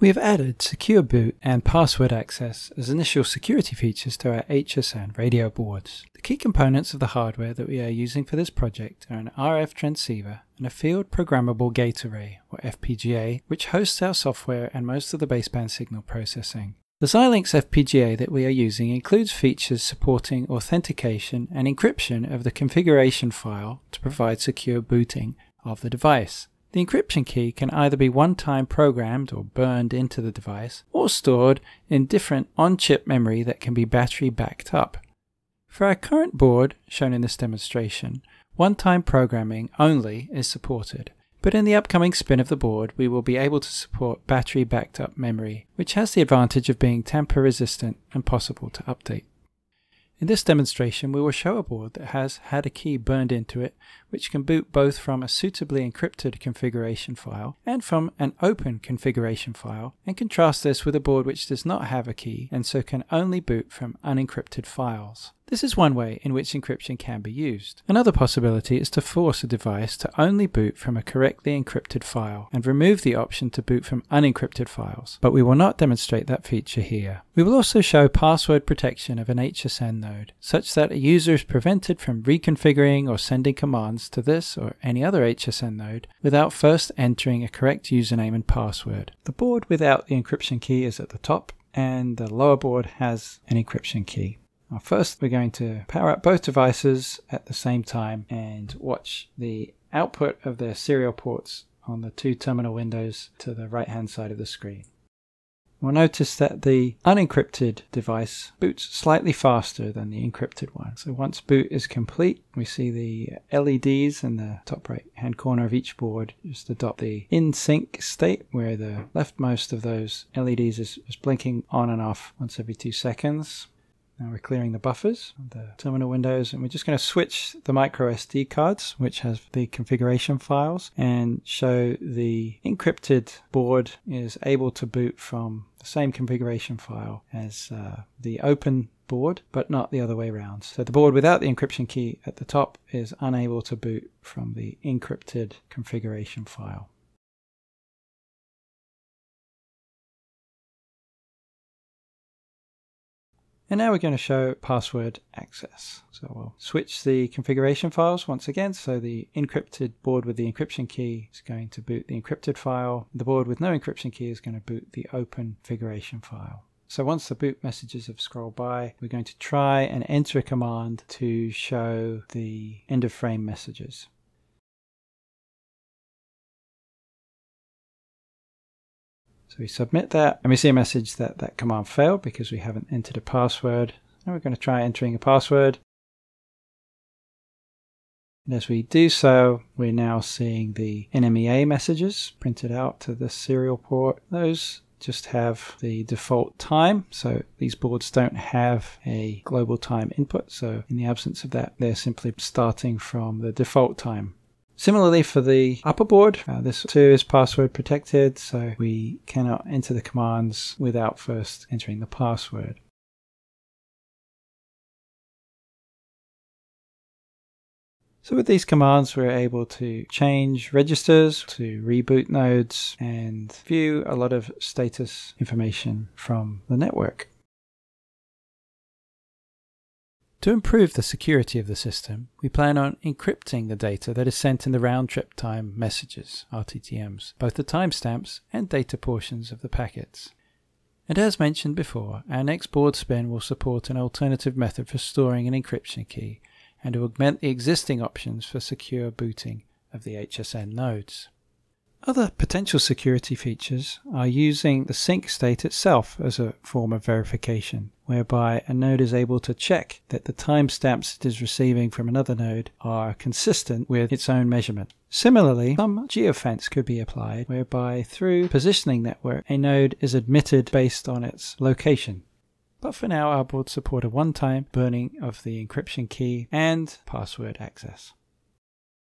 We have added secure boot and password access as initial security features to our HSN radio boards. The key components of the hardware that we are using for this project are an RF transceiver and a field programmable gate array, or FPGA, which hosts our software and most of the baseband signal processing. The Xilinx FPGA that we are using includes features supporting authentication and encryption of the configuration file to provide secure booting of the device. The encryption key can either be one-time programmed or burned into the device, or stored in different on-chip memory that can be battery backed up. For our current board, shown in this demonstration, one-time programming only is supported, but in the upcoming spin of the board we will be able to support battery backed up memory, which has the advantage of being tamper resistant and possible to update. In this demonstration we will show a board that has had a key burned into it, which can boot both from a suitably encrypted configuration file and from an open configuration file, and contrast this with a board which does not have a key and so can only boot from unencrypted files. This is one way in which encryption can be used. Another possibility is to force a device to only boot from a correctly encrypted file and remove the option to boot from unencrypted files, but we will not demonstrate that feature here. We will also show password protection of an HSN node, such that a user is prevented from reconfiguring or sending commands to this or any other HSN node without first entering a correct username and password. The board without the encryption key is at the top, and the lower board has an encryption key. Now first we're going to power up both devices at the same time and watch the output of their serial ports on the two terminal windows to the right hand side of the screen. We'll notice that the unencrypted device boots slightly faster than the encrypted one. So once boot is complete, we see the LEDs in the top right hand corner of each board just adopt the in sync state, where the leftmost of those LEDs is blinking on and off once every 2 seconds. Now we're clearing the buffers of the terminal windows, and we're just going to switch the micro SD cards, which has the configuration files, and show the encrypted board is able to boot from the same configuration file as the open board, but not the other way around. So the board without the encryption key at the top is unable to boot from the encrypted configuration file. And now we're going to show password access. So we'll switch the configuration files once again. So the encrypted board with the encryption key is going to boot the encrypted file. The board with no encryption key is going to boot the open configuration file. So once the boot messages have scrolled by, we're going to try and enter a command to show the end of frame messages. So we submit that, and we see a message that that command failed because we haven't entered a password. Now we're going to try entering a password. And as we do so, we're now seeing the NMEA messages printed out to the serial port. Those just have the default time, so these boards don't have a global time input. So in the absence of that, they're simply starting from the default time. Similarly for the upper board, this too is password protected, so we cannot enter the commands without first entering the password. So with these commands we're able to change registers, to reboot nodes, and view a lot of status information from the network. To improve the security of the system, we plan on encrypting the data that is sent in the round-trip time messages, RTTMs, both the timestamps and data portions of the packets. And as mentioned before, our next board spin will support an alternative method for storing an encryption key and to augment the existing options for secure booting of the HSN nodes. Other potential security features are using the sync state itself as a form of verification, whereby a node is able to check that the timestamps it is receiving from another node are consistent with its own measurement. Similarly, some geofence could be applied, whereby through positioning network, a node is admitted based on its location. But for now, our boards support a one-time burning of the encryption key and password access.